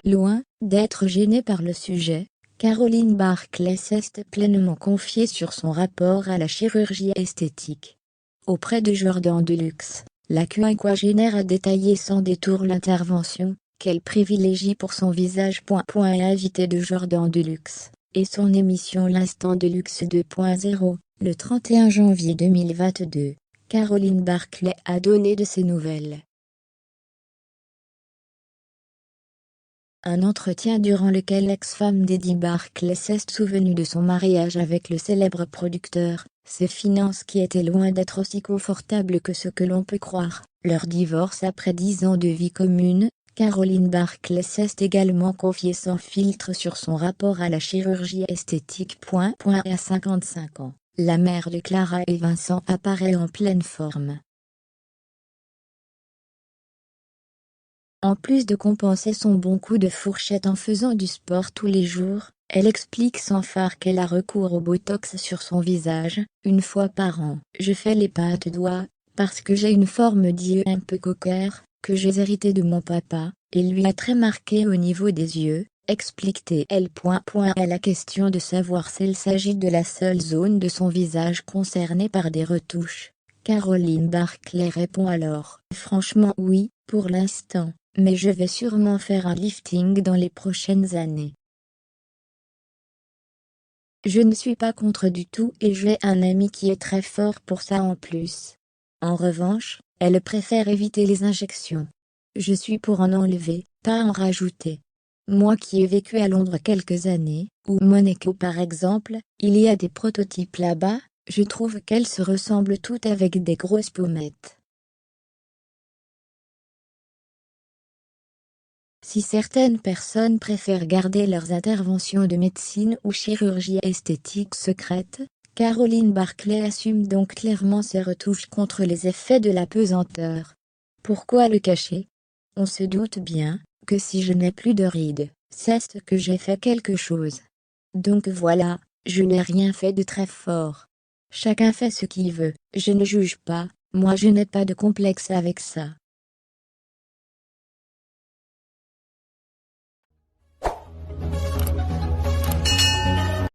Loin d'être gênée par le sujet, Caroline Barclay s'est pleinement confiée sur son rapport à la chirurgie esthétique. Auprès de Jordan Deluxe, la quinquagénaire a détaillé sans détour l'intervention qu'elle privilégie pour son visage. Invité de Jordan Deluxe, et son émission L'Instant Deluxe 2.0, le 31 janvier 2022, Caroline Barclay a donné de ses nouvelles. Un entretien durant lequel l'ex-femme d'Eddie Barclay s'est souvenue de son mariage avec le célèbre producteur, ses finances qui étaient loin d'être aussi confortables que ce que l'on peut croire, leur divorce après 10 ans de vie commune. Caroline Barclay s'est également confiée sans filtre sur son rapport à la chirurgie esthétique. À 55 ans, la mère de Clara et Vincent apparaît en pleine forme. En plus de compenser son bon coup de fourchette en faisant du sport tous les jours, elle explique sans phare qu'elle a recours au botox sur son visage, une fois par an. Je fais les pattes doigts, parce que j'ai une forme d'yeux un peu coquère, que j'ai hérité de mon papa, et lui a très marqué au niveau des yeux, explique-t-elle. À la question de savoir s'il s'agit de la seule zone de son visage concernée par des retouches, Caroline Barclay répond alors: franchement oui, pour l'instant, mais je vais sûrement faire un lifting dans les prochaines années. Je ne suis pas contre du tout et j'ai un ami qui est très fort pour ça en plus. En revanche, elle préfère éviter les injections. Je suis pour en enlever, pas en rajouter. Moi qui ai vécu à Londres quelques années, ou Monaco par exemple, il y a des prototypes là-bas, je trouve qu'elles se ressemblent toutes avec des grosses pommettes. Si certaines personnes préfèrent garder leurs interventions de médecine ou chirurgie esthétique secrètes, Caroline Barclay assume donc clairement ses retouches contre les effets de la pesanteur. Pourquoi le cacher? On se doute bien que si je n'ai plus de rides, c'est que j'ai fait quelque chose. Donc voilà, je n'ai rien fait de très fort. Chacun fait ce qu'il veut, je ne juge pas, moi je n'ai pas de complexe avec ça.